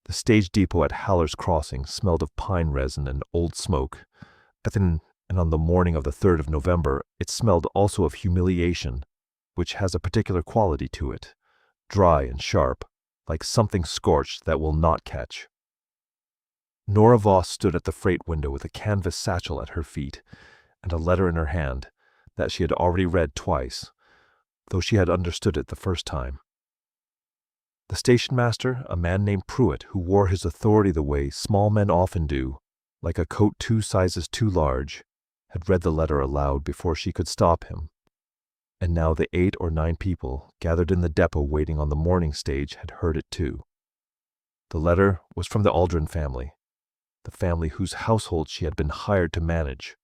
The stage depot at Haller's Crossing smelled of pine resin and old smoke. And on the morning of the 3rd of November, it smelled also of humiliation, which has a particular quality to it, dry and sharp, like something scorched that will not catch. Nora Voss stood at the freight window with a canvas satchel at her feet and a letter in her hand that she had already read twice, though she had understood it the first time. The stationmaster, a man named Pruitt, who wore his authority the way small men often do, like a coat 2 sizes too large, had read the letter aloud before she could stop him. And now the 8 or 9 people gathered in the depot waiting on the morning stage had heard it too. The letter was from the Aldren family, the family whose household she had been hired to manage,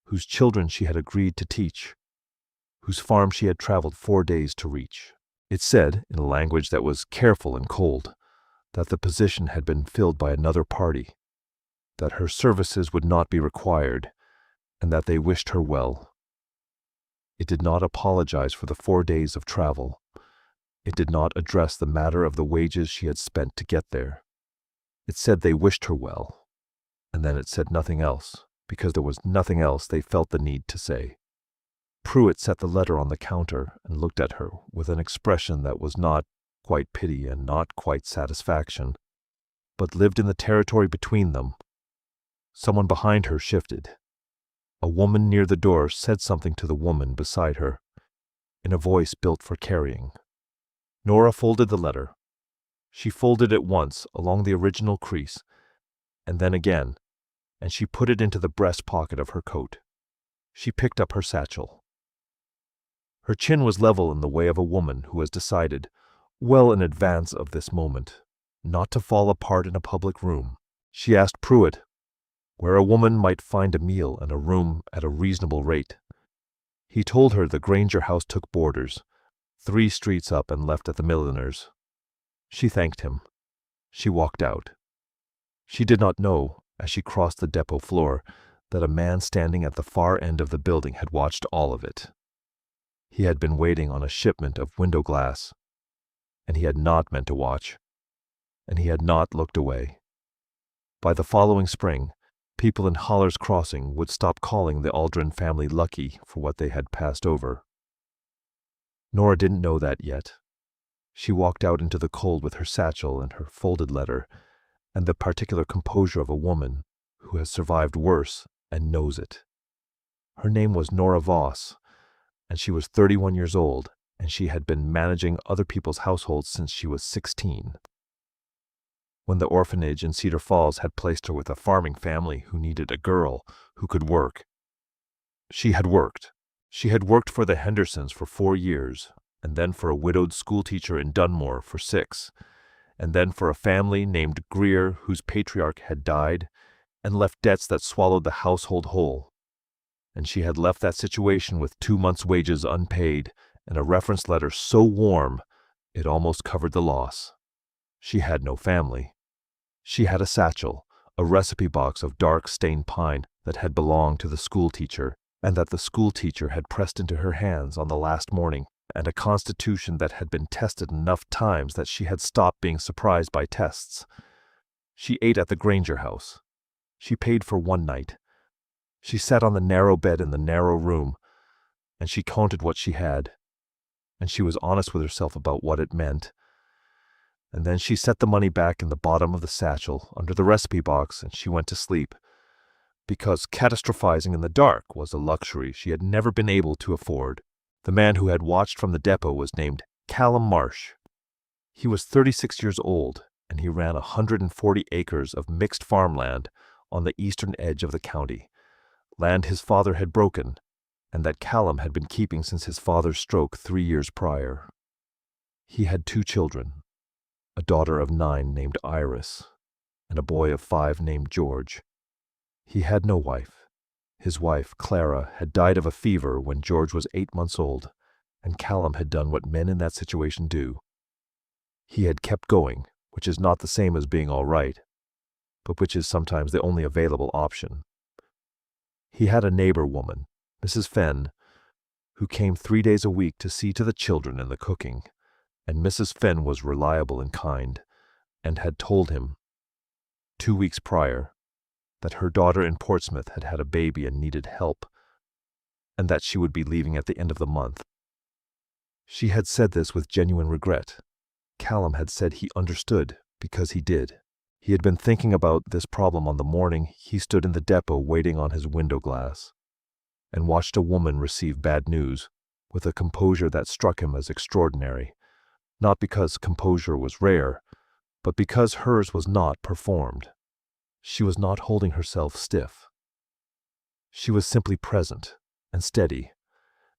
whose children she had agreed to teach, whose farm she had traveled 4 days to reach. It said, in a language that was careful and cold, that the position had been filled by another party, that her services would not be required, and that they wished her well. It did not apologize for the 4 days of travel. It did not address the matter of the wages she had spent to get there. It said they wished her well, and then it said nothing else, because there was nothing else they felt the need to say. Pruitt set the letter on the counter and looked at her with an expression that was not quite pity and not quite satisfaction, but lived in the territory between them. Someone behind her shifted. A woman near the door said something to the woman beside her, in a voice built for carrying. Nora folded the letter. She folded it once along the original crease, and then again, and she put it into the breast pocket of her coat. She picked up her satchel. Her chin was level in the way of a woman who has decided, well in advance of this moment, not to fall apart in a public room. She asked Pruitt where a woman might find a meal and a room at a reasonable rate. He told her the Granger house took boarders, 3 streets up and left at the milliner's. She thanked him. She walked out. She did not know, as she crossed the depot floor, that a man standing at the far end of the building had watched all of it. He had been waiting on a shipment of window glass, and he had not meant to watch, and he had not looked away. By the following spring, people in Haller's Crossing would stop calling the Aldren family lucky for what they had passed over. Nora didn't know that yet. She walked out into the cold with her satchel and her folded letter, and the particular composure of a woman who has survived worse and knows it. Her name was Nora Voss, and she was 31 years old, and she had been managing other people's households since she was 16. When the orphanage in Cedar Falls had placed her with a farming family who needed a girl who could work, she had worked. She had worked for the Hendersons for 4 years, and then for a widowed schoolteacher in Dunmore for 6, and then for a family named Greer whose patriarch had died and left debts that swallowed the household whole. And she had left that situation with 2 months' wages unpaid and a reference letter so warm it almost covered the loss. She had no family. She had a satchel, a recipe box of dark stained pine that had belonged to the schoolteacher, and that the schoolteacher had pressed into her hands on the last morning, and a constitution that had been tested enough times that she had stopped being surprised by tests. She ate at the Granger house. She paid for 1 night. She sat on the narrow bed in the narrow room, and she counted what she had, and she was honest with herself about what it meant. And then she set the money back in the bottom of the satchel under the recipe box, and she went to sleep, because catastrophizing in the dark was a luxury she had never been able to afford. The man who had watched from the depot was named Callum Marsh. He was 36 years old, and he ran 140 acres of mixed farmland on the eastern edge of the county, land his father had broken, and that Callum had been keeping since his father's stroke 3 years prior. He had 2 children, a daughter of 9 named Iris, and a boy of 5 named George. He had no wife. His wife, Clara, had died of a fever when George was 8 months old, and Callum had done what men in that situation do. He had kept going, which is not the same as being all right, but which is sometimes the only available option. He had a neighbor woman, Mrs. Fenn, who came 3 days a week to see to the children and the cooking, and Mrs. Fenn was reliable and kind, and had told him 2 weeks prior that her daughter in Portsmouth had had a baby and needed help, and that she would be leaving at the end of the month. She had said this with genuine regret. Callum had said he understood because he did. He had been thinking about this problem on the morning he stood in the depot waiting on his window glass and watched a woman receive bad news with a composure that struck him as extraordinary, not because composure was rare, but because hers was not performed. She was not holding herself stiff. She was simply present and steady,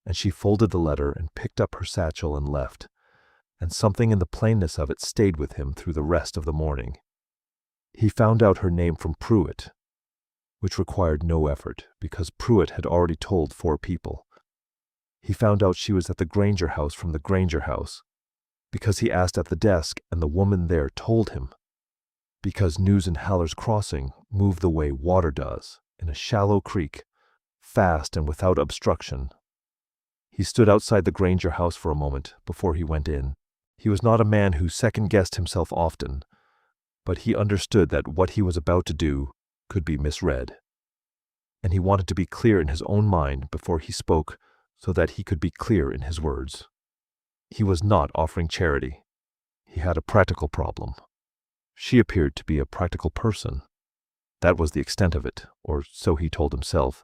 and she folded the letter and picked up her satchel and left, and something in the plainness of it stayed with him through the rest of the morning. He found out her name from Pruitt, which required no effort because Pruitt had already told 4 people. He found out she was at the Granger house from the Granger house because he asked at the desk and the woman there told him. Because news in Haller's Crossing moved the way water does, in a shallow creek, fast and without obstruction. He stood outside the Granger house for a moment before he went in. He was not a man who second-guessed himself often, but he understood that what he was about to do could be misread. And he wanted to be clear in his own mind before he spoke so that he could be clear in his words. He was not offering charity. He had a practical problem. She appeared to be a practical person. That was the extent of it, or so he told himself,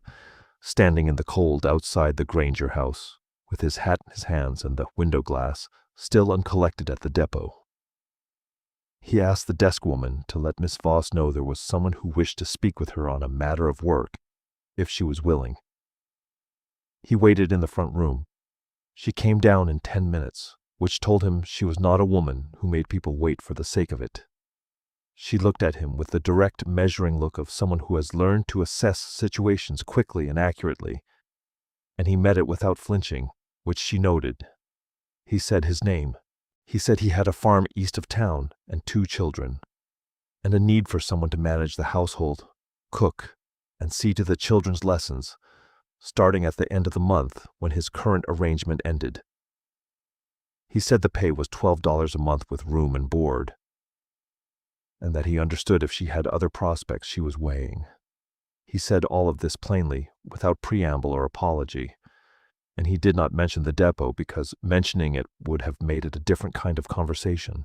standing in the cold outside the Granger house, with his hat in his hands and the window glass still uncollected at the depot. He asked the desk woman to let Miss Voss know there was someone who wished to speak with her on a matter of work, if she was willing. He waited in the front room. She came down in 10 minutes, which told him she was not a woman who made people wait for the sake of it. She looked at him with the direct, measuring look of someone who has learned to assess situations quickly and accurately, and he met it without flinching, which she noted. He said his name. He said he had a farm east of town and 2 children, and a need for someone to manage the household, cook, and see to the children's lessons, starting at the end of the month when his current arrangement ended. He said the pay was $12 a month with room and board, and that he understood if she had other prospects she was weighing. He said all of this plainly, without preamble or apology, and he did not mention the depot because mentioning it would have made it a different kind of conversation.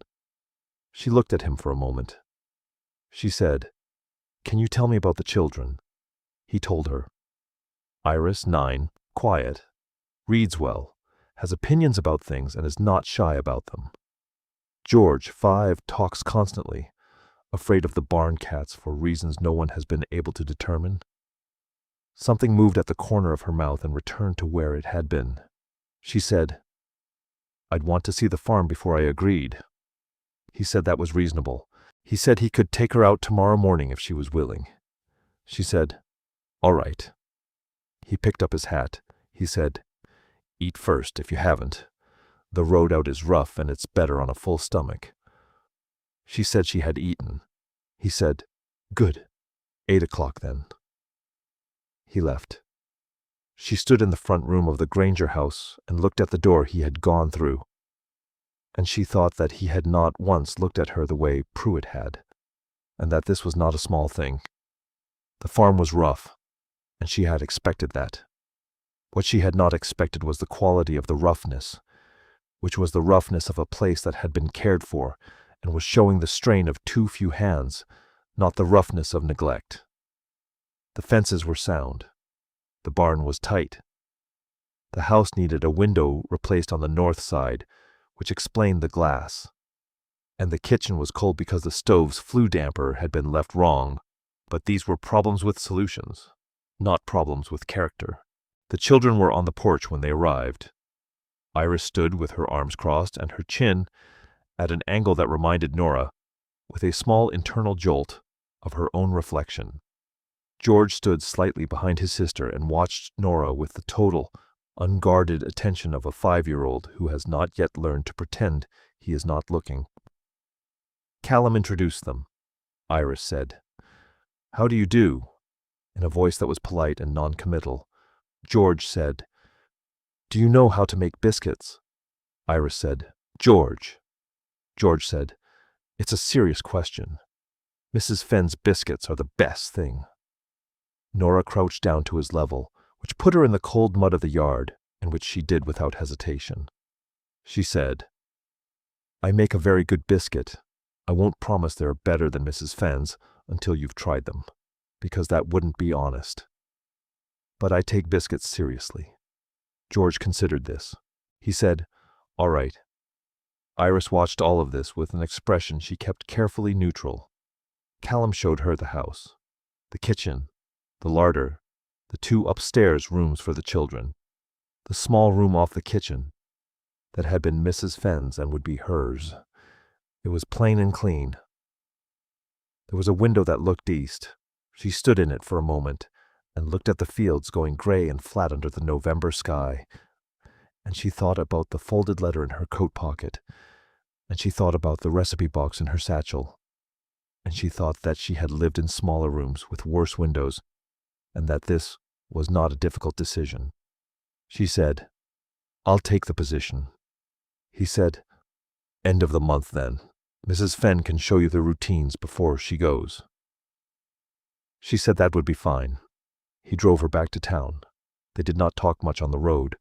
She looked at him for a moment. She said, "Can you tell me about the children?" He told her. Iris, 9, quiet, reads well, has opinions about things and is not shy about them. George, 5, talks constantly, afraid of the barn cats for reasons no one has been able to determine. Something moved at the corner of her mouth and returned to where it had been. She said, "I'd want to see the farm before I agreed." He said that was reasonable. He said he could take her out tomorrow morning if she was willing. She said, "All right." He picked up his hat. He said, "Eat first if you haven't. The road out is rough and it's better on a full stomach." She said she had eaten. He said, "Good. 8 o'clock then." He left. She stood in the front room of the Granger house and looked at the door he had gone through, and she thought that he had not once looked at her the way Pruitt had, and that this was not a small thing. The farm was rough, and she had expected that. What she had not expected was the quality of the roughness, which was the roughness of a place that had been cared for and was showing the strain of too few hands, not the roughness of neglect. The fences were sound. The barn was tight. The house needed a window replaced on the north side, which explained the glass. And the kitchen was cold because the stove's flue damper had been left wrong, but these were problems with solutions, not problems with character. The children were on the porch when they arrived. Iris stood with her arms crossed and her chin at an angle that reminded Nora, with a small internal jolt, of her own reflection. George stood slightly behind his sister and watched Nora with the total, unguarded attention of a 5-year-old who has not yet learned to pretend he is not looking. Callum introduced them. Iris said, "How do you do?" in a voice that was polite and non-committal. George said, "Do you know how to make biscuits?" Iris said, "George." George said, It's a serious question. Mrs. Fenn's biscuits are the best thing." Nora crouched down to his level, which put her in the cold mud of the yard, and which she did without hesitation. She said, "I make a very good biscuit. I won't promise they're better than Mrs. Fenn's until you've tried them, because that wouldn't be honest. But I take biscuits seriously." George considered this. He said, "All right." Iris watched all of this with an expression she kept carefully neutral. Callum showed her the house, the kitchen, the larder, the 2 upstairs rooms for the children, the small room off the kitchen that had been Mrs. Fenn's and would be hers. It was plain and clean. There was a window that looked east. She stood in it for a moment and looked at the fields going gray and flat under the November sky, and she thought about the folded letter in her coat pocket, and she thought about the recipe box in her satchel, and she thought that she had lived in smaller rooms with worse windows, and that this was not a difficult decision. She said, "I'll take the position." He said, "End of the month then. Mrs. Fenn can show you the routines before she goes." She said that would be fine. He drove her back to town. They did not talk much on the road,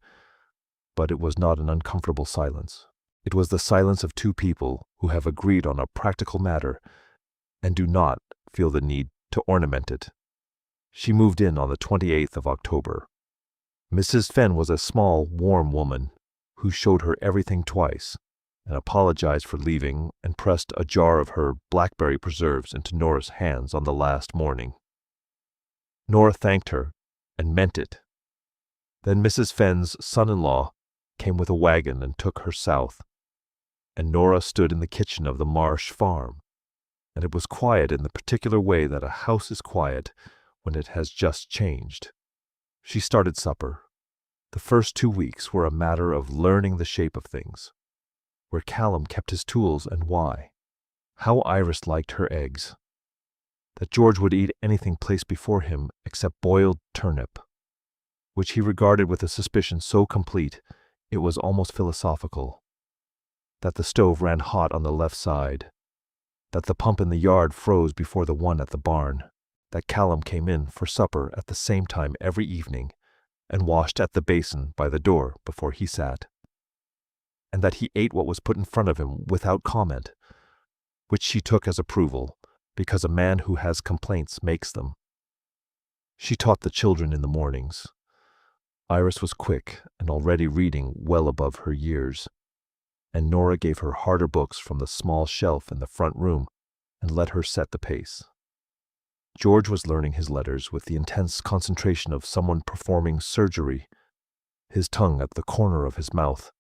but it was not an uncomfortable silence. It was the silence of 2 people who have agreed on a practical matter and do not feel the need to ornament it. She moved in on the 28th of October. Mrs. Fenn was a small, warm woman who showed her everything twice and apologized for leaving and pressed a jar of her blackberry preserves into Nora's hands on the last morning. Nora thanked her and meant it. Then Mrs. Fenn's son-in-law came with a wagon and took her south, and Nora stood in the kitchen of the Marsh farm, and it was quiet in the particular way that a house is quiet when it has just changed. She started supper. The first 2 weeks were a matter of learning the shape of things, where Callum kept his tools and why, how Iris liked her eggs, that George would eat anything placed before him except boiled turnip, which he regarded with a suspicion so complete it was almost philosophical, that the stove ran hot on the left side, that the pump in the yard froze before the one at the barn, that Callum came in for supper at the same time every evening and washed at the basin by the door before he sat, and that he ate what was put in front of him without comment, which she took as approval, because a man who has complaints makes them. She taught the children in the mornings. Iris was quick and already reading well above her years, and Nora gave her harder books from the small shelf in the front room and let her set the pace. George was learning his letters with the intense concentration of someone performing surgery, his tongue at the corner of his mouth,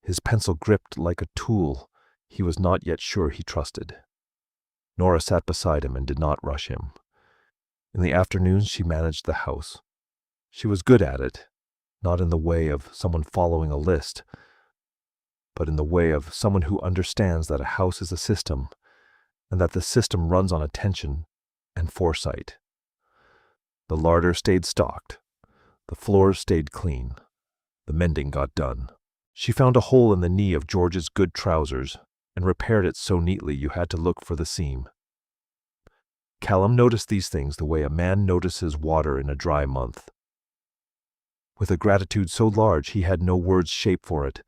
his pencil gripped like a tool he was not yet sure he trusted. Nora sat beside him and did not rush him. In the afternoons she managed the house. She was good at it, not in the way of someone following a list, but in the way of someone who understands that a house is a system, and that the system runs on attention and foresight. The larder stayed stocked. The floors stayed clean. The mending got done. She found a hole in the knee of George's good trousers and repaired it so neatly you had to look for the seam. Callum noticed these things the way a man notices water in a dry month. With a gratitude so large he had no words shaped for it,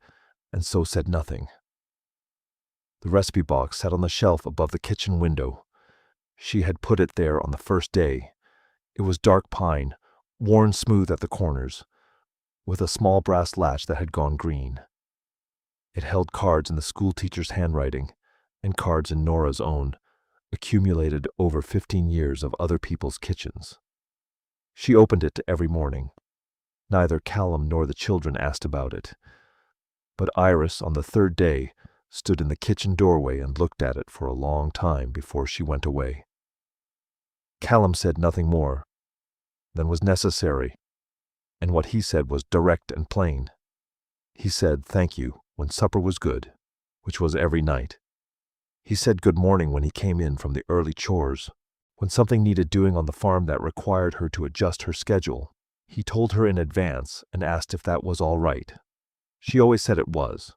and so said nothing. The recipe box sat on the shelf above the kitchen window. She had put it there on the first day. It was dark pine, worn smooth at the corners, with a small brass latch that had gone green. It held cards in the schoolteacher's handwriting, and cards in Nora's own, accumulated over 15 years of other people's kitchens. She opened it every morning. Neither Callum nor the children asked about it, but Iris, on the 3rd day, stood in the kitchen doorway and looked at it for a long time before she went away. Callum said nothing more than was necessary, and what he said was direct and plain. He said thank you when supper was good, which was every night. He said good morning when he came in from the early chores. When something needed doing on the farm that required her to adjust her schedule, he told her in advance and asked if that was all right. She always said it was.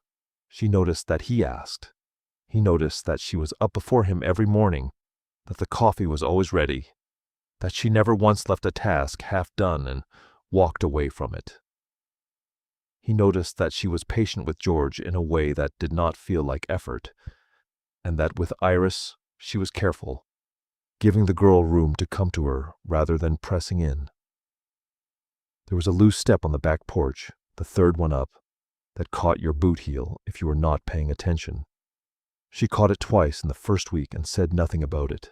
She noticed that he asked. He noticed that she was up before him every morning, that the coffee was always ready, that she never once left a task half done and walked away from it. He noticed that she was patient with George in a way that did not feel like effort, and that with Iris she was careful, giving the girl room to come to her rather than pressing in. There was a loose step on the back porch, the third one up, that caught your boot heel if you were not paying attention. She caught it twice in the first week and said nothing about it.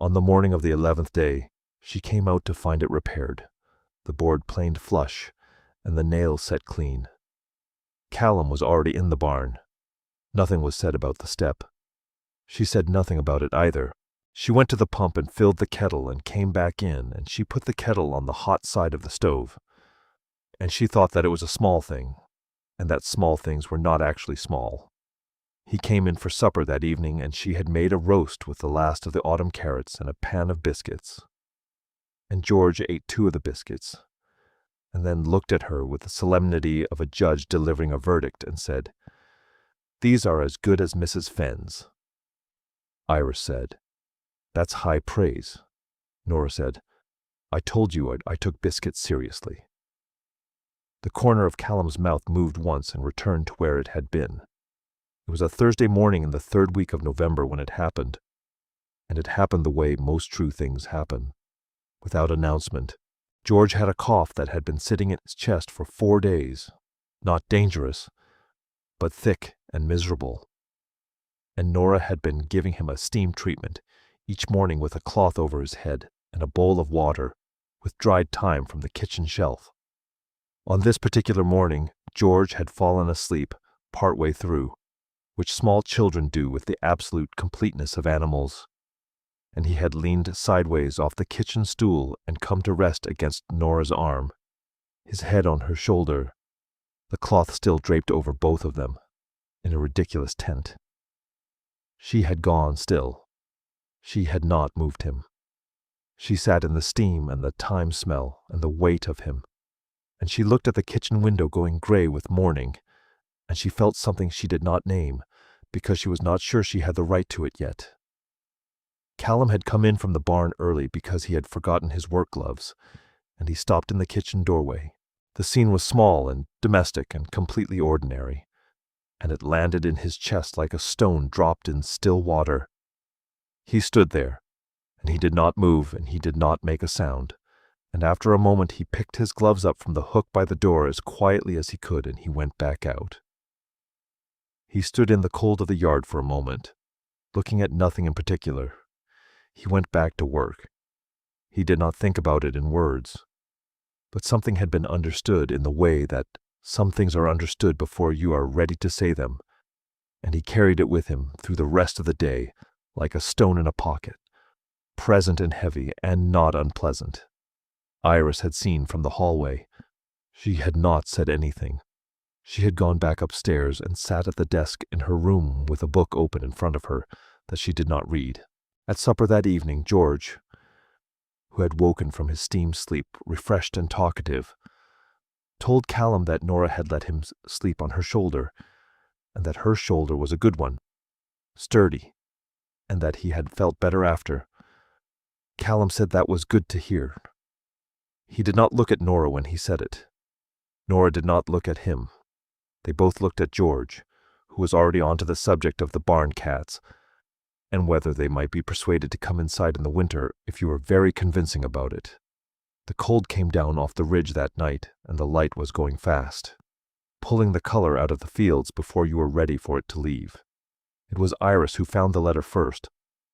On the morning of the 11th day, she came out to find it repaired, the board planed flush, and the nails set clean. Callum was already in the barn. Nothing was said about the step. She said nothing about it either. She went to the pump and filled the kettle and came back in, and she put the kettle on the hot side of the stove. And she thought that it was a small thing, and that small things were not actually small. He came in for supper that evening, and she had made a roast with the last of the autumn carrots and a pan of biscuits. And George ate 2 of the biscuits, and then looked at her with the solemnity of a judge delivering a verdict and said, "These are as good as Mrs. Fenn's." Iris said, "That's high praise." Nora said, "I told you I took biscuits seriously." The corner of Callum's mouth moved once and returned to where it had been. It was a Thursday morning in the 3rd week of November when it happened, and it happened the way most true things happen. Without announcement, George had a cough that had been sitting in his chest for 4 days, not dangerous, but thick and miserable. And Nora had been giving him a steam treatment each morning with a cloth over his head and a bowl of water with dried thyme from the kitchen shelf. On this particular morning, George had fallen asleep partway through, which small children do with the absolute completeness of animals, and he had leaned sideways off the kitchen stool and come to rest against Nora's arm, his head on her shoulder, the cloth still draped over both of them, in a ridiculous tent. She had gone still. She had not moved him. She sat in the steam and the thyme smell and the weight of him, and she looked at the kitchen window going gray with morning, and she felt something she did not name, because she was not sure she had the right to it yet. Callum had come in from the barn early because he had forgotten his work gloves, and he stopped in the kitchen doorway. The scene was small and domestic and completely ordinary, and it landed in his chest like a stone dropped in still water. He stood there, and he did not move and he did not make a sound, and after a moment he picked his gloves up from the hook by the door as quietly as he could, and he went back out. He stood in the cold of the yard for a moment, looking at nothing in particular. He went back to work. He did not think about it in words, but something had been understood in the way that some things are understood before you are ready to say them, and he carried it with him through the rest of the day like a stone in a pocket, present and heavy and not unpleasant. Iris had seen from the hallway. She had not said anything. She had gone back upstairs and sat at the desk in her room with a book open in front of her that she did not read. At supper that evening, George, who had woken from his steam sleep, refreshed and talkative, told Callum that Nora had let him sleep on her shoulder, and that her shoulder was a good one, sturdy, and that he had felt better after. Callum said that was good to hear. He did not look at Nora when he said it. Nora did not look at him. They both looked at George, who was already on to the subject of the barn cats, and whether they might be persuaded to come inside in the winter if you were very convincing about it. The cold came down off the ridge that night, and the light was going fast, pulling the color out of the fields before you were ready for it to leave. It was Iris who found the letter first,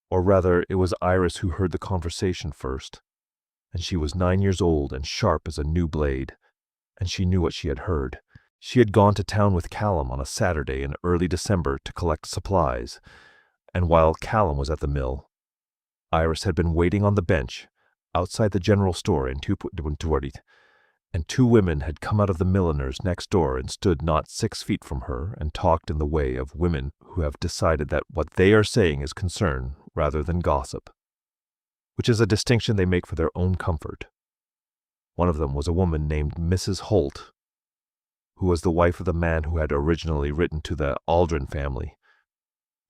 or rather, it was Iris who heard the conversation first, and she was 9 years old and sharp as a new blade, and she knew what she had heard. She had gone to town with Callum on a Saturday in early December to collect supplies, and while Callum was at the mill, Iris had been waiting on the bench outside the general store in Tuarit, and 2 women had come out of the milliner's next door and stood not 6 feet from her and talked in the way of women who have decided that what they are saying is concern rather than gossip, which is a distinction they make for their own comfort. One of them was a woman named Mrs. Holt, who was the wife of the man who had originally written to the Aldren family,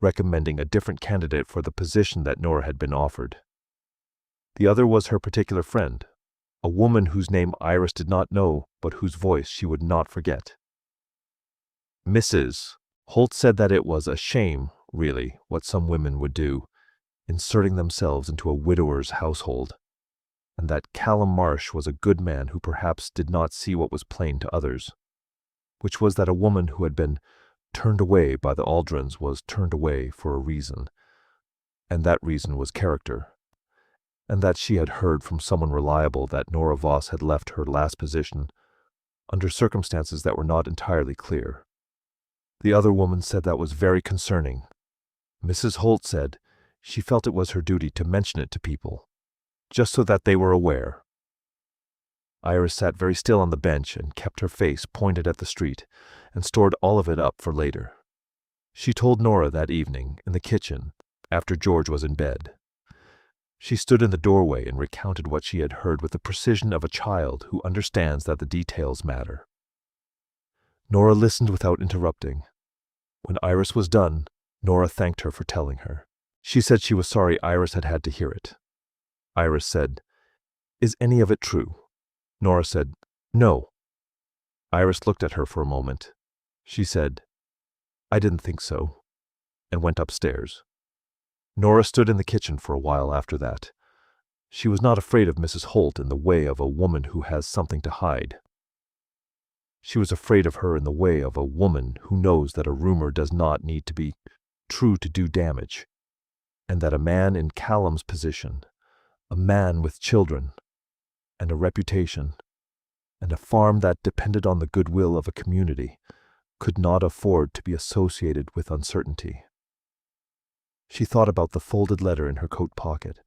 recommending a different candidate for the position that Nora had been offered. The other was her particular friend, a woman whose name Iris did not know but whose voice she would not forget. Mrs. Holt said that it was a shame, really, what some women would do, inserting themselves into a widower's household, and that Callum Marsh was a good man who perhaps did not see what was plain to others, which was that a woman who had been turned away by the Aldrens was turned away for a reason, and that reason was character, and that she had heard from someone reliable that Nora Voss had left her last position under circumstances that were not entirely clear. The other woman said that was very concerning. Mrs. Holt said she felt it was her duty to mention it to people, just so that they were aware. Iris sat very still on the bench and kept her face pointed at the street and stored all of it up for later. She told Nora that evening in the kitchen after George was in bed. She stood in the doorway and recounted what she had heard with the precision of a child who understands that the details matter. Nora listened without interrupting. When Iris was done, Nora thanked her for telling her. She said she was sorry Iris had had to hear it. Iris said, "Is any of it true?" Nora said, "No." Iris looked at her for a moment. She said, "I didn't think so," and went upstairs. Nora stood in the kitchen for a while after that. She was not afraid of Mrs. Holt in the way of a woman who has something to hide. She was afraid of her in the way of a woman who knows that a rumor does not need to be true to do damage, and that a man in Callum's position, a man with children, and a reputation, and a farm that depended on the goodwill of a community, could not afford to be associated with uncertainty. She thought about the folded letter in her coat pocket,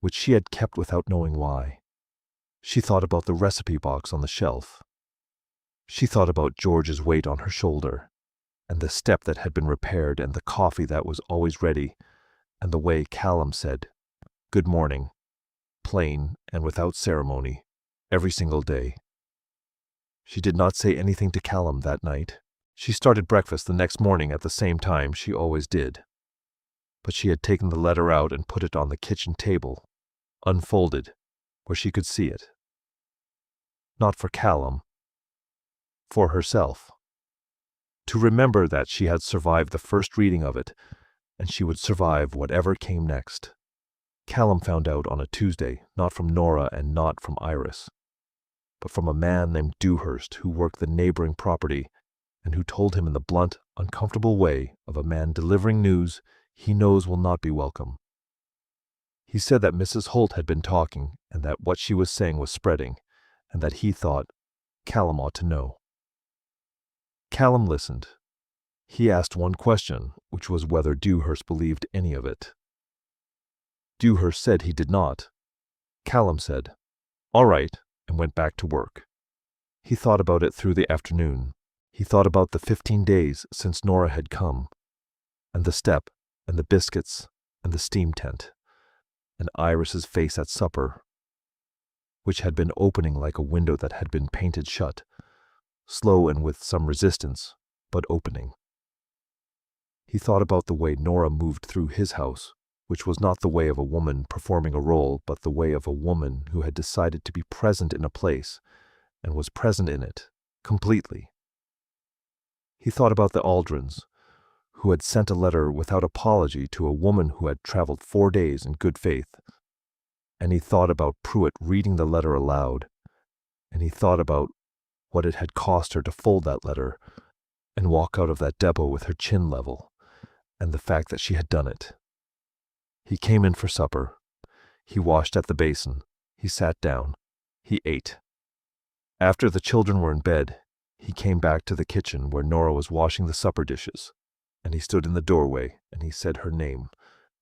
which she had kept without knowing why. She thought about the recipe box on the shelf. She thought about George's weight on her shoulder, and the step that had been repaired, and the coffee that was always ready, and the way Callum said, "Good morning," plain and without ceremony, every single day. She did not say anything to Callum that night. She started breakfast the next morning at the same time she always did. But she had taken the letter out and put it on the kitchen table, unfolded, where she could see it. Not for Callum, for herself. To remember that she had survived the first reading of it, and she would survive whatever came next. Callum found out on a Tuesday, not from Nora and not from Iris, but from a man named Dewhurst who worked the neighboring property and who told him in the blunt, uncomfortable way of a man delivering news he knows will not be welcome. He said that Mrs. Holt had been talking and that what she was saying was spreading, and that he thought Callum ought to know. Callum listened. He asked one question, which was whether Dewhurst believed any of it. Dewhurst said he did not. Callum said, "All right," and went back to work. He thought about it through the afternoon. He thought about the 15 days since Nora had come, and the step, and the biscuits, and the steam tent, and Iris's face at supper, which had been opening like a window that had been painted shut, slow and with some resistance, but opening. He thought about the way Nora moved through his house, which was not the way of a woman performing a role, but the way of a woman who had decided to be present in a place, and was present in it, completely. He thought about the Aldrens, who had sent a letter without apology to a woman who had traveled 4 days in good faith, and he thought about Pruitt reading the letter aloud, and he thought about what it had cost her to fold that letter and walk out of that depot with her chin level, and the fact that she had done it. He came in for supper. He washed at the basin. He sat down. He ate. After the children were in bed, he came back to the kitchen where Nora was washing the supper dishes, and he stood in the doorway, and he said her name.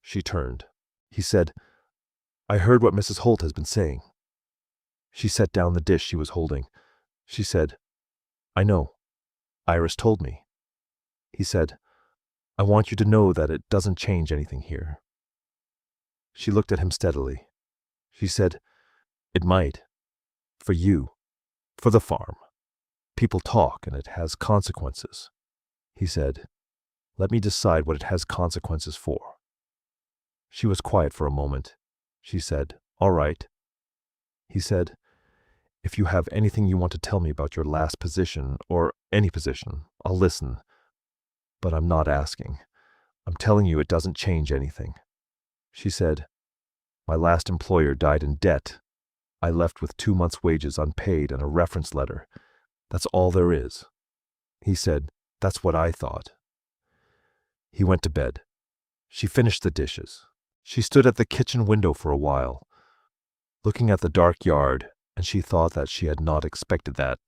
She turned. He said, "I heard what Mrs. Holt has been saying." She set down the dish she was holding. She said, "I know. Iris told me." He said, "I want you to know that it doesn't change anything here." She looked at him steadily. She said, "It might. For you. For the farm. People talk, and it has consequences." He said, Let me decide what it has consequences for." She was quiet for a moment. She said, "All right." He said, "If you have anything you want to tell me about your last position, or any position, I'll listen. But I'm not asking. I'm telling you it doesn't change anything." She said, "My last employer died in debt. I left with 2 months' wages unpaid and a reference letter. That's all there is." He said, "That's what I thought." He went to bed. She finished the dishes. She stood at the kitchen window for a while, looking at the dark yard, and she thought that she had not expected that,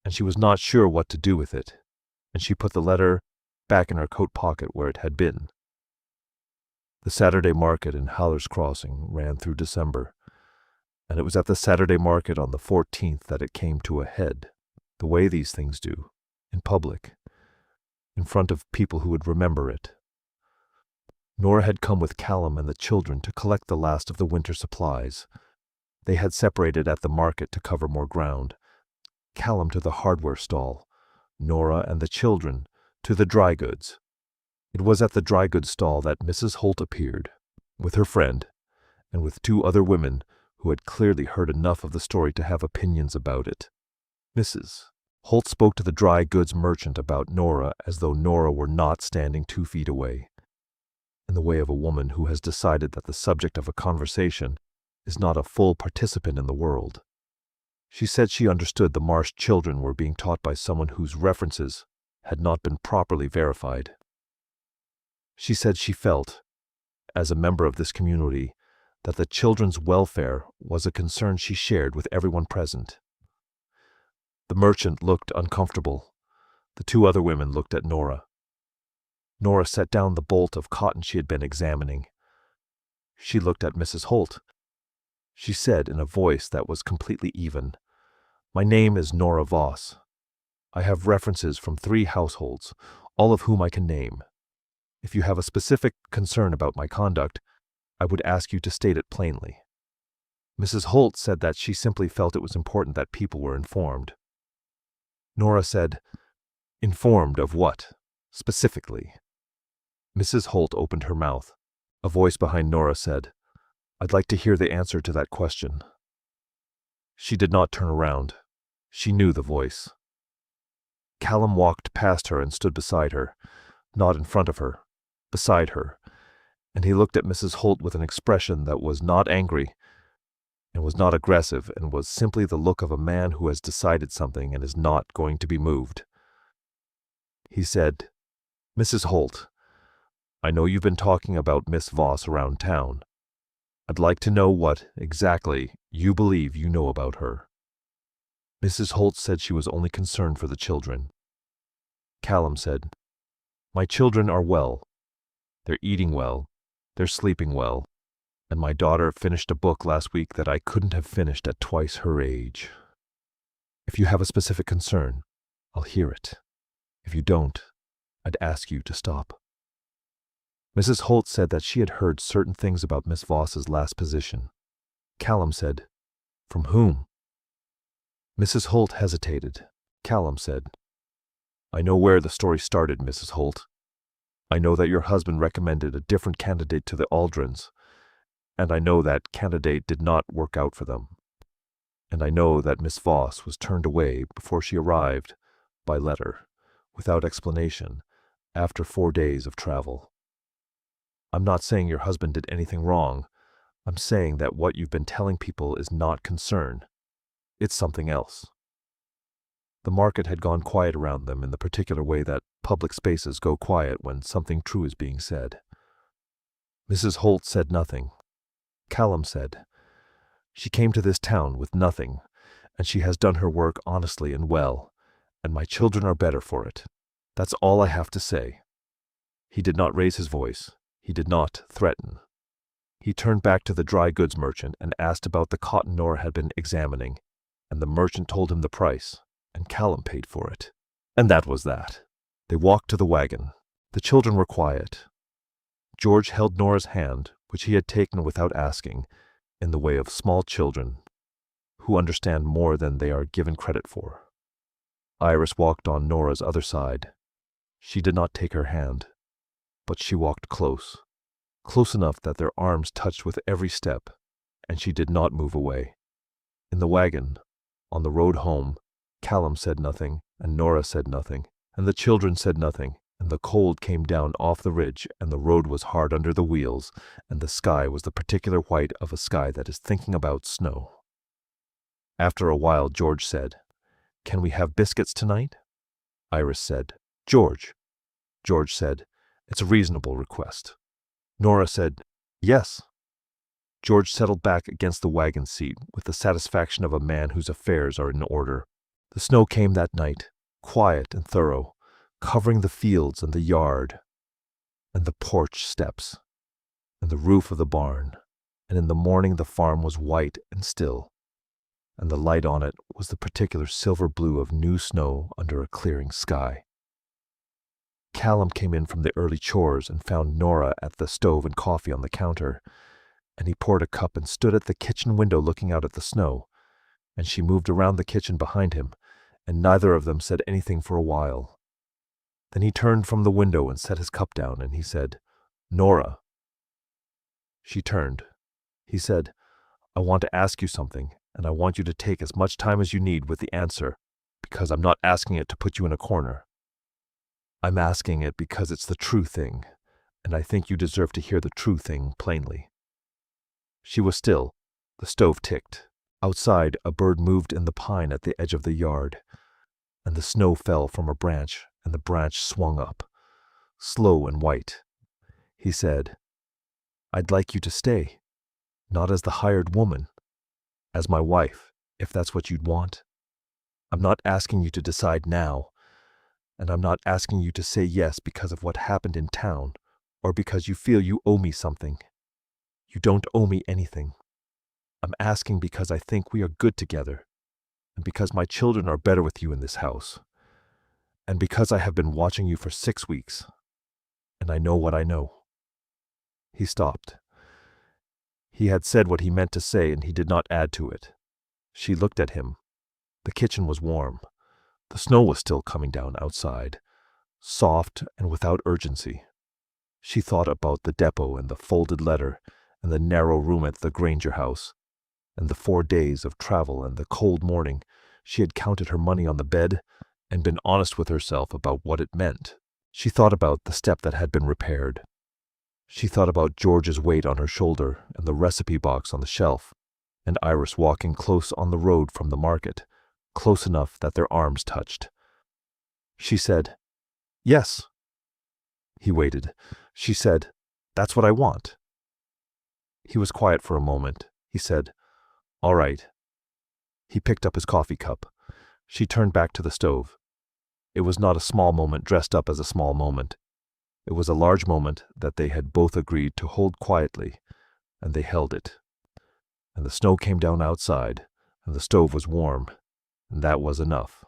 and she was not sure what to do with it, and she put the letter back in her coat pocket where it had been. The Saturday market in Haller's Crossing ran through December, and it was at the Saturday market on the 14th that it came to a head, the way these things do, in public, in front of people who would remember it. Nora had come with Callum and the children to collect the last of the winter supplies. They had separated at the market to cover more ground. Callum to the hardware stall, Nora and the children to the dry goods. It was at the dry goods stall that Mrs. Holt appeared, with her friend, and with 2 other women who had clearly heard enough of the story to have opinions about it. Mrs. Holt spoke to the dry goods merchant about Nora as though Nora were not standing 2 feet away, in the way of a woman who has decided that the subject of a conversation is not a full participant in the world. She said she understood the Marsh children were being taught by someone whose references had not been properly verified. She said she felt, as a member of this community, that the children's welfare was a concern she shared with everyone present. The merchant looked uncomfortable. The 2 other women looked at Nora. Nora set down the bolt of cotton she had been examining. She looked at Mrs. Holt. She said in a voice that was completely even, "My name is Nora Voss. I have references from 3 households, all of whom I can name. If you have a specific concern about my conduct, I would ask you to state it plainly." Mrs. Holt said that she simply felt it was important that people were informed. Nora said, "Informed of what, specifically?" Mrs. Holt opened her mouth. A voice behind Nora said, "I'd like to hear the answer to that question." She did not turn around. She knew the voice. Callum walked past her and stood beside her, not in front of her, beside her, and he looked at Mrs. Holt with an expression that was not angry and was not aggressive and was simply the look of a man who has decided something and is not going to be moved. He said, "Mrs. Holt, I know you've been talking about Miss Voss around town. I'd like to know what, exactly, you believe you know about her." Mrs. Holt said she was only concerned for the children. Callum said, "My children are well. They're eating well. They're sleeping well. And my daughter finished a book last week that I couldn't have finished at twice her age. If you have a specific concern, I'll hear it. If you don't, I'd ask you to stop." Mrs. Holt said that she had heard certain things about Miss Voss's last position. Callum said, "From whom?" Mrs. Holt hesitated. Callum said, "I know where the story started, Mrs. Holt. I know that your husband recommended a different candidate to the Aldrens, and I know that candidate did not work out for them. And I know that Miss Voss was turned away before she arrived, by letter, without explanation, after 4 days of travel. I'm not saying your husband did anything wrong. I'm saying that what you've been telling people is not concern. It's something else." The market had gone quiet around them in the particular way that public spaces go quiet when something true is being said. Mrs. Holt said nothing. Callum said, "She came to this town with nothing, and she has done her work honestly and well, and my children are better for it. That's all I have to say." He did not raise his voice. He did not threaten. He turned back to the dry goods merchant and asked about the cotton Nora had been examining, and the merchant told him the price, and Callum paid for it. And that was that. They walked to the wagon. The children were quiet. George held Nora's hand, which he had taken without asking, in the way of small children, who understand more than they are given credit for. Iris walked on Nora's other side. She did not take her hand, but she walked close, close enough that their arms touched with every step, and she did not move away. In the wagon, on the road home, Callum said nothing, and Nora said nothing, and the children said nothing, and the cold came down off the ridge, and the road was hard under the wheels, and the sky was the particular white of a sky that is thinking about snow. After a while, George said, "Can we have biscuits tonight?" Iris said, "George." George said, "It's a reasonable request." Nora said, "Yes." George settled back against the wagon seat with the satisfaction of a man whose affairs are in order. The snow came that night, quiet and thorough, covering the fields and the yard, and the porch steps, and the roof of the barn, and in the morning the farm was white and still, and the light on it was the particular silver blue of new snow under a clearing sky. Callum came in from the early chores and found Nora at the stove and coffee on the counter, and he poured a cup and stood at the kitchen window looking out at the snow, and she moved around the kitchen behind him, and neither of them said anything for a while. Then he turned from the window and set his cup down, and he said, "Nora." She turned. He said, "I want to ask you something, and I want you to take as much time as you need with the answer, because I'm not asking it to put you in a corner. I'm asking it because it's the true thing, and I think you deserve to hear the true thing plainly." She was still. The stove ticked. Outside, a bird moved in the pine at the edge of the yard, and the snow fell from a branch, and the branch swung up, slow and white. He said, "I'd like you to stay, not as the hired woman, as my wife, if that's what you'd want. I'm not asking you to decide now, and I'm not asking you to say yes because of what happened in town, or because you feel you owe me something. You don't owe me anything. I'm asking because I think we are good together, and because my children are better with you in this house, and because I have been watching you for 6 weeks, and I know what I know." He stopped. He had said what he meant to say, and he did not add to it. She looked at him. The kitchen was warm. The snow was still coming down outside, soft and without urgency. She thought about the depot and the folded letter and the narrow room at the Granger house, and the 4 days of travel and the cold morning. She had counted her money on the bed and been honest with herself about what it meant. She thought about the step that had been repaired. She thought about George's weight on her shoulder and the recipe box on the shelf, and Iris walking close on the road from the market, close enough that their arms touched. She said, "Yes." He waited. She said, "That's what I want." He was quiet for a moment. He said, "All right." He picked up his coffee cup. She turned back to the stove. It was not a small moment dressed up as a small moment. It was a large moment that they had both agreed to hold quietly, and they held it. And the snow came down outside, and the stove was warm, and that was enough.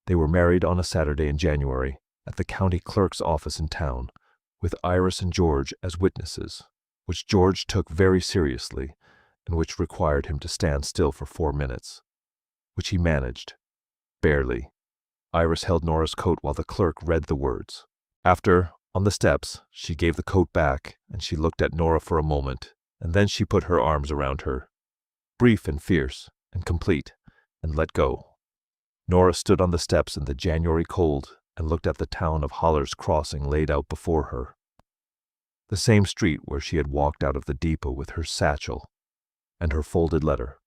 They were married on a Saturday in January at the county clerk's office in town, with Iris and George as witnesses, which George took very seriously, and which required him to stand still for 4 minutes, which he managed, barely. Iris held Nora's coat while the clerk read the words. After, on the steps, she gave the coat back, and she looked at Nora for a moment, and then she put her arms around her, brief and fierce and complete, and let go. Nora stood on the steps in the January cold and looked at the town of Holler's Crossing laid out before her. The same street where she had walked out of the depot with her satchel and her folded letter.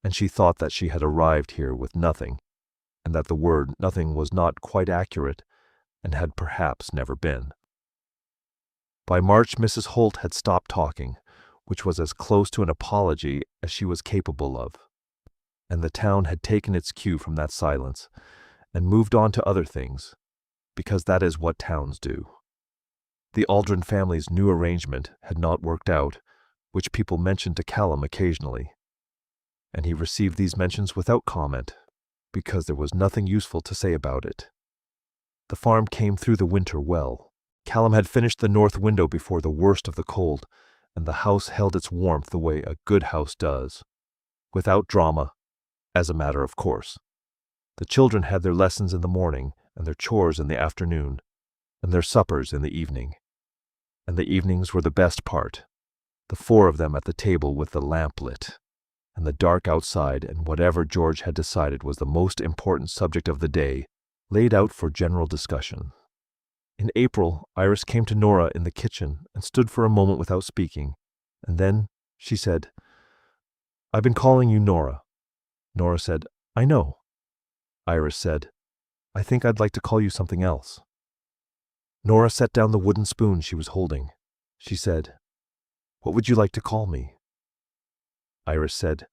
And she thought that she had arrived here with nothing, and that the word nothing was not quite accurate and had perhaps never been. By March, Mrs. Holt had stopped talking, which was as close to an apology as she was capable of, and the town had taken its cue from that silence and moved on to other things, because that is what towns do. The Aldren family's new arrangement had not worked out, which people mentioned to Callum occasionally, and he received these mentions without comment, because there was nothing useful to say about it. The farm came through the winter well. Callum had finished the north window before the worst of the cold, and the house held its warmth the way a good house does, without drama, as a matter of course. The children had their lessons in the morning, and their chores in the afternoon, and their suppers in the evening. And the evenings were the best part. The four of them at the table with the lamp lit, and the dark outside, and whatever George had decided was the most important subject of the day laid out for general discussion. In April, Iris came to Nora in the kitchen and stood for a moment without speaking, and then she said, "I've been calling you Nora." Nora said, "I know." Iris said, "I think I'd like to call you something else." Nora set down the wooden spoon she was holding. She said, "What would you like to call me?" Iris said,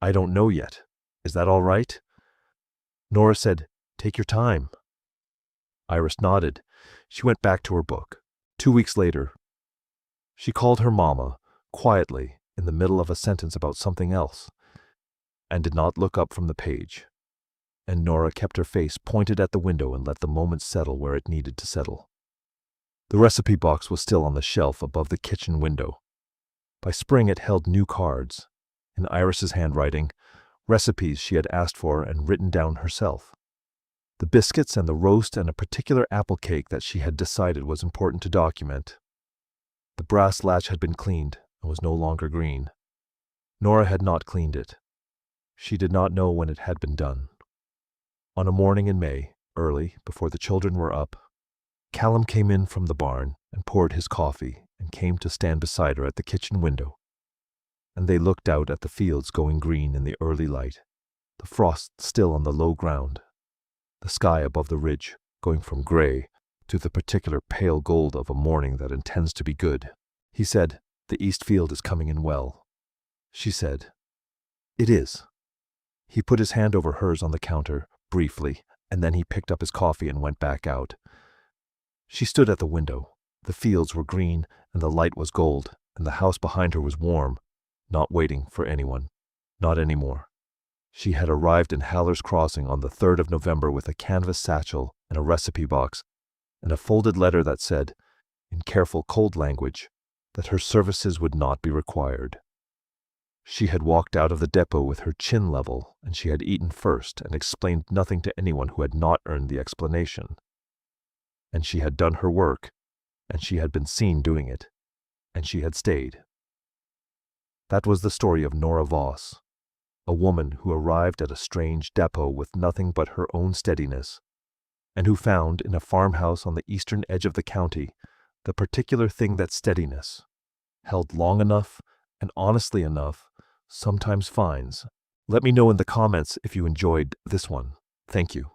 "I don't know yet. Is that all right?" Nora said, "Take your time." Iris nodded. She went back to her book. 2 weeks later, she called her mama, quietly, in the middle of a sentence about something else, and did not look up from the page. And Nora kept her face pointed at the window and let the moment settle where it needed to settle. The recipe box was still on the shelf above the kitchen window. By spring it held new cards, in Iris's handwriting, recipes she had asked for and written down herself. The biscuits and the roast and a particular apple cake that she had decided was important to document. The brass latch had been cleaned and was no longer green. Nora had not cleaned it. She did not know when it had been done. On a morning in May, early, before the children were up, Callum came in from the barn and poured his coffee and came to stand beside her at the kitchen window. And they looked out at the fields going green in the early light, the frost still on the low ground, the sky above the ridge going from gray to the particular pale gold of a morning that intends to be good. He said, "The east field is coming in well." She said, "It is." He put his hand over hers on the counter, briefly, and then he picked up his coffee and went back out. She stood at the window. The fields were green, and the light was gold, and the house behind her was warm, not waiting for anyone. Not anymore. She had arrived in Haller's Crossing on the 3rd of November with a canvas satchel and a recipe box, and a folded letter that said, in careful cold language, that her services would not be required. She had walked out of the depot with her chin level, and she had eaten first and explained nothing to anyone who had not earned the explanation. And she had done her work, and she had been seen doing it, and she had stayed. That was the story of Nora Voss, a woman who arrived at a strange depot with nothing but her own steadiness, and who found in a farmhouse on the eastern edge of the county the particular thing that steadiness, held long enough and honestly enough, sometimes finds. Let me know in the comments if you enjoyed this one. Thank you.